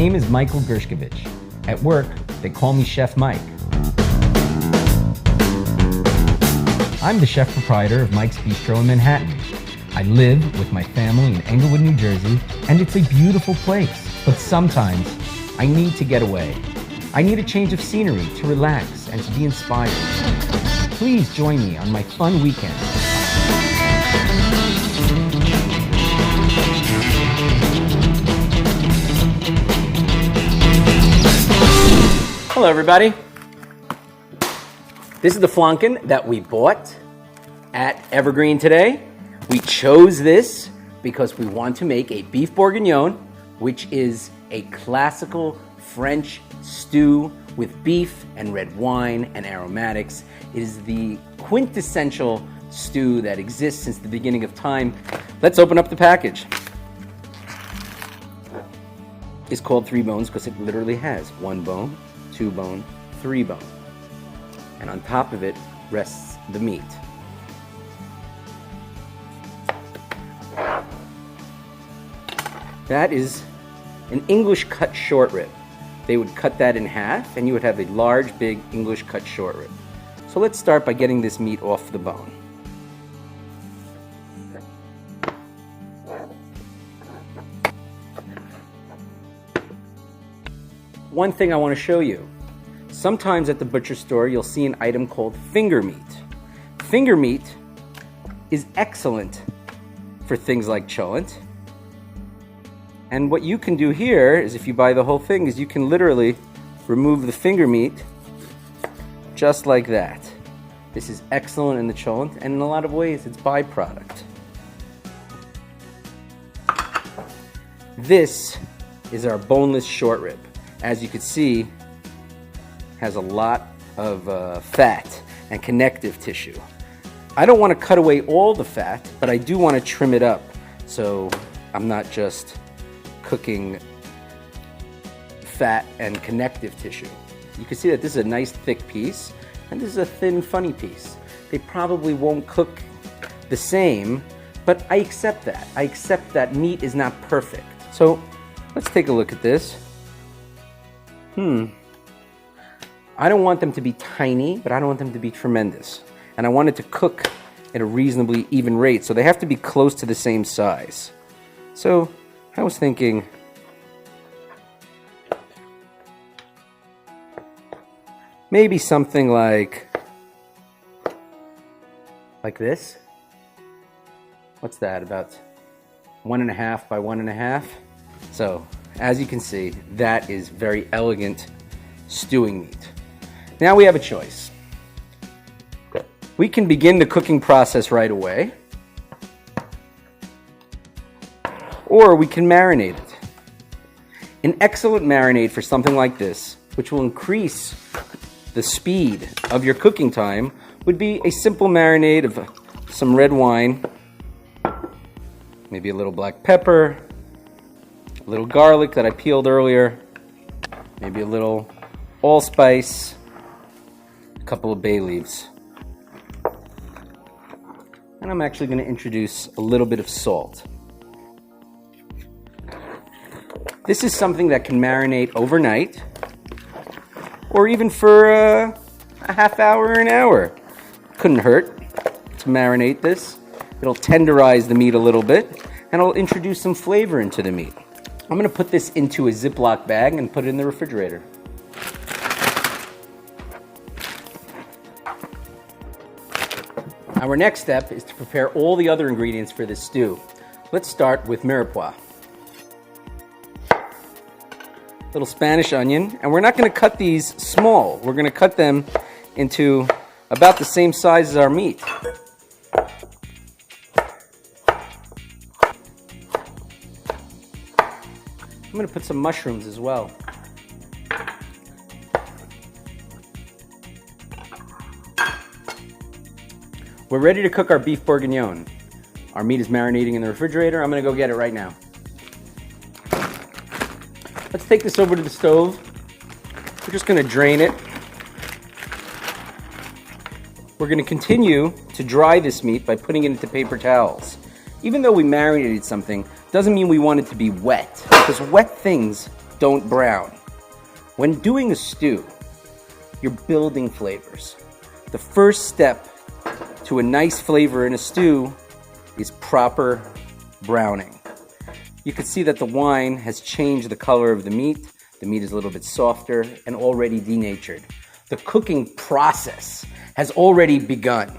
name is Michael Gershkovich. At work, they call me Chef Mike. I'm the chef proprietor of Mike's Bistro in Manhattan. I live with my family in Englewood, New Jersey, and it's a beautiful place. But sometimes, I need to get away. I need a change of scenery to relax and to be inspired. Please join me on my fun weekend. Hello, everybody. This is the Flanken that we bought at Evergreen today. We chose this because we want to make a Beef Bourguignon, which is a classical French stew with beef and red wine and aromatics. It is the quintessential stew that exists since the beginning of time. Let's open up the package. It's called 3 bones because it literally has 1 bone, 2 bone, 3 bone. And on top of it rests the meat. That is an English cut short rib. They would cut that in half and you would have a large, big English cut short rib. So let's start by getting this meat off the bone. One thing I want to show you. Sometimes at the butcher store, you'll see an item called finger meat. Finger meat is excellent for things like cholent. And what you can do here is, if you buy the whole thing, is you can literally remove the finger meat just like that. This is excellent in the cholent, and in a lot of ways, it's byproduct. This is our boneless short rib. As you can see, has a lot of fat and connective tissue. I don't want to cut away all the fat, but I do want to trim it up so I'm not just cooking fat and connective tissue. You can see that this is a nice thick piece and this is a thin funny piece. They probably won't cook the same, but I accept that. I accept that meat is not perfect. So let's take a look at this. I don't want them to be tiny, but I don't want them to be tremendous. And I want it to cook at a reasonably even rate, so they have to be close to the same size. So I was thinking maybe something like this. What's that, about 1.5 by 1.5? So as you can see, that is very elegant stewing meat. Now we have a choice. We can begin the cooking process right away, or we can marinate it. An excellent marinade for something like this, which will increase the speed of your cooking time, would be a simple marinade of some red wine, maybe a little black pepper, a little garlic that I peeled earlier, maybe a little allspice, a couple of bay leaves. And I'm actually going to introduce a little bit of salt. This is something that can marinate overnight, or even for a half hour or an hour. Couldn't hurt to marinate this. It'll tenderize the meat a little bit, and it'll introduce some flavor into the meat. I'm going to put this into a Ziploc bag and put it in the refrigerator. Our next step is to prepare all the other ingredients for this stew. Let's start with mirepoix. Little Spanish onion, and we're not going to cut these small. We're going to cut them into about the same size as our meat. I'm going to put some mushrooms as well. We're ready to cook our beef bourguignon. Our meat is marinating in the refrigerator. I'm going to go get it right now. Let's take this over to the stove. We're just going to drain it. We're going to continue to dry this meat by putting it into paper towels. Even though we marinated something, doesn't mean we want it to be wet, because wet things don't brown. When doing a stew, you're building flavors. The first step to a nice flavor in a stew is proper browning. You can see that the wine has changed the color of the meat. The meat is a little bit softer and already denatured. The cooking process has already begun.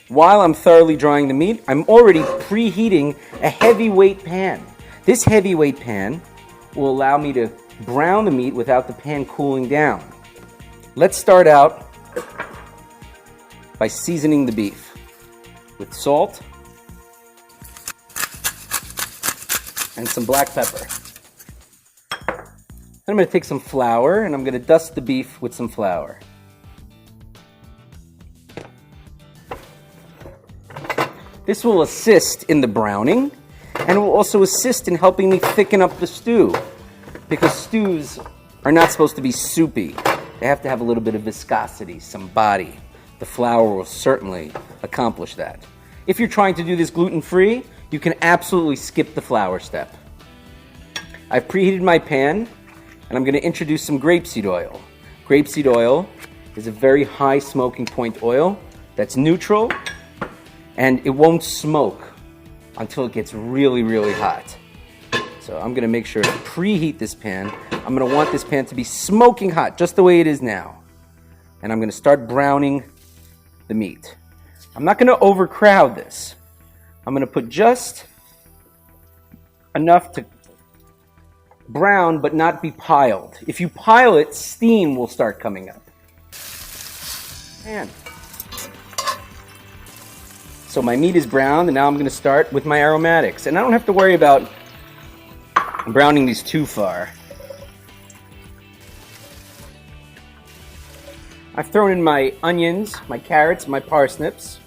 While I'm thoroughly drying the meat, I'm already preheating a heavyweight pan. This heavyweight pan will allow me to brown the meat without the pan cooling down. Let's start out by seasoning the beef with salt and some black pepper. Then I'm going to take some flour and I'm going to dust the beef with some flour. This will assist in the browning and will also assist in helping me thicken up the stew, because stews are not supposed to be soupy. They have to have a little bit of viscosity, some body. The flour will certainly accomplish that. If you're trying to do this gluten-free, you can absolutely skip the flour step. I've preheated my pan and I'm going to introduce some grapeseed oil. Grapeseed oil is a very high smoking point oil that's neutral, and it won't smoke until it gets really, really hot. So I'm going to make sure to preheat this pan. I'm going to want this pan to be smoking hot, just the way it is now. And I'm going to start browning the meat. I'm not going to overcrowd this. I'm going to put just enough to brown but not be piled. If you pile it, steam will start coming up. Man. So my meat is browned, and now I'm going to start with my aromatics. And I don't have to worry about browning these too far. I've thrown in my onions, my carrots, my parsnips.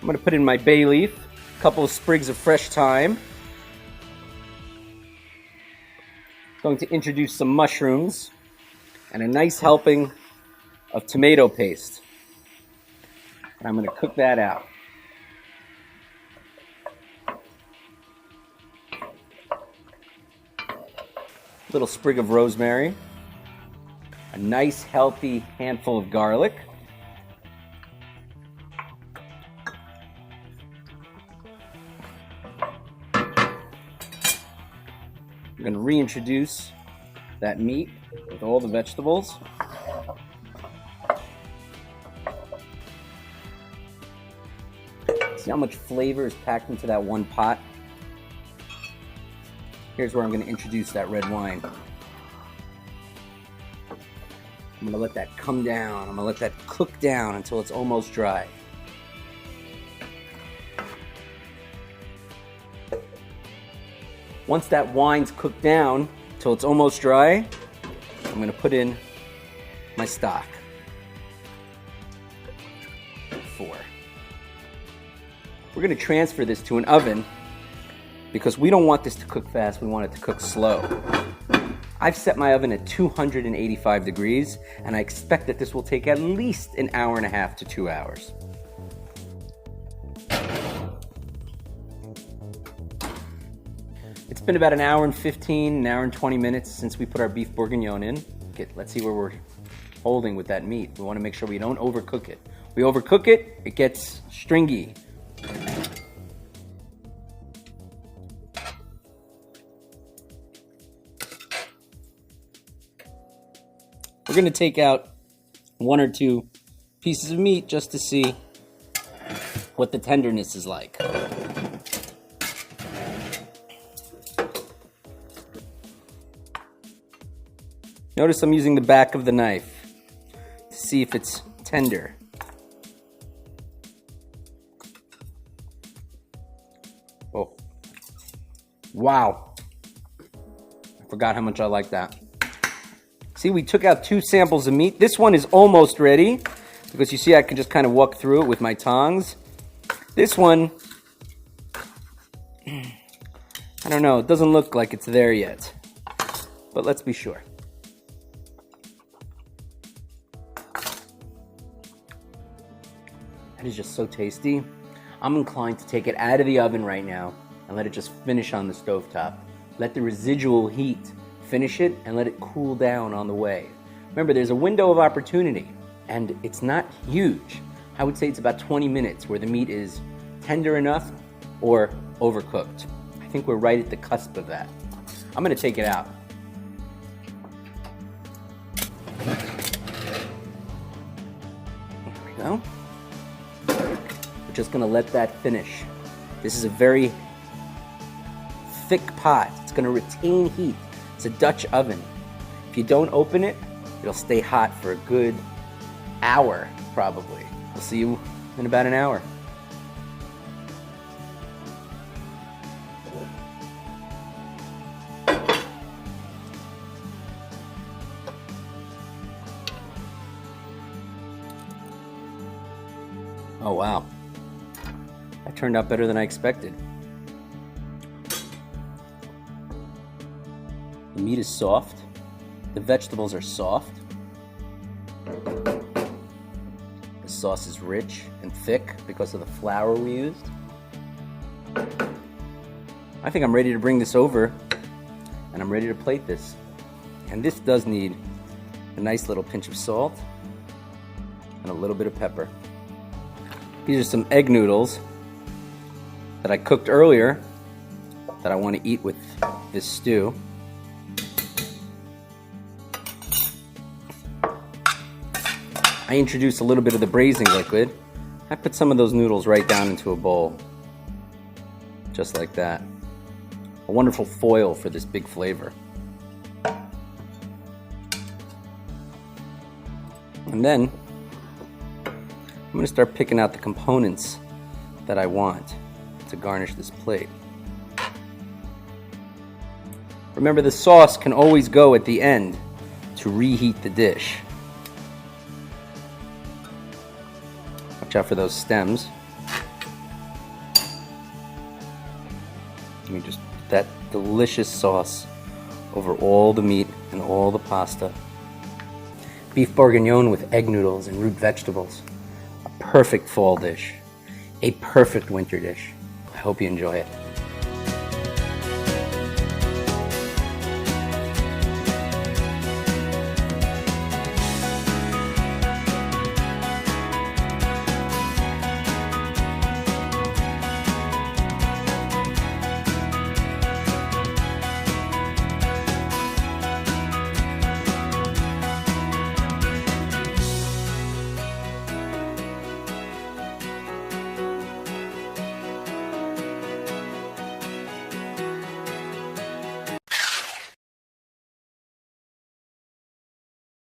I'm going to put in my bay leaf, a couple of sprigs of fresh thyme. Going to introduce some mushrooms and a nice helping of tomato paste. And I'm going to cook that out. A little sprig of rosemary, a nice healthy handful of garlic, I'm going to reintroduce that meat with all the vegetables. See how much flavor is packed into that one pot? Here's where I'm going to introduce that red wine. I'm going to let that come down. I'm going to let that cook down until it's almost dry. Once that wine's cooked down till it's almost dry, I'm going to put in my stock. 4. We're going to transfer this to an oven because we don't want this to cook fast, we want it to cook slow. I've set my oven at 285 degrees, and I expect that this will take at least an hour and a half to 2 hours. It's been about an hour and 15, an hour and 20 minutes since we put our beef bourguignon in. Let's see where we're holding with that meat. We want to make sure we don't overcook it. We overcook it, it gets stringy. We're going to take out 1 or 2 pieces of meat just to see what the tenderness is like. Notice I'm using the back of the knife to see if it's tender. Oh, wow. I forgot how much I like that. See, we took out 2 samples of meat. This one is almost ready because you see I can just kind of walk through it with my tongs. This one, I don't know, it doesn't look like it's there yet, but let's be sure. That is just so tasty. I'm inclined to take it out of the oven right now and let it just finish on the stovetop. Let the residual heat finish it and let it cool down on the way. Remember, there's a window of opportunity, and it's not huge. I would say it's about 20 minutes where the meat is tender enough or overcooked. I think we're right at the cusp of that. I'm gonna take it out. There we go. We're just gonna let that finish. This is a very thick pot. It's gonna retain heat. It's a Dutch oven. If you don't open it, it'll stay hot for a good hour, probably. I'll see you in about an hour. Oh wow, that turned out better than I expected. The meat is soft, the vegetables are soft, the sauce is rich and thick because of the flour we used. I think I'm ready to bring this over, and I'm ready to plate this. And this does need a nice little pinch of salt and a little bit of pepper. These are some egg noodles that I cooked earlier that I want to eat with this stew. I introduced a little bit of the braising liquid. I put some of those noodles right down into a bowl, just like that. A wonderful foil for this big flavor. And then I'm going to start picking out the components that I want to garnish this plate. Remember, the sauce can always go at the end to reheat the dish. Watch out for those stems. Let me just put that delicious sauce over all the meat and all the pasta. Beef Bourguignon with egg noodles and root vegetables. A perfect fall dish. A perfect winter dish. I hope you enjoy it.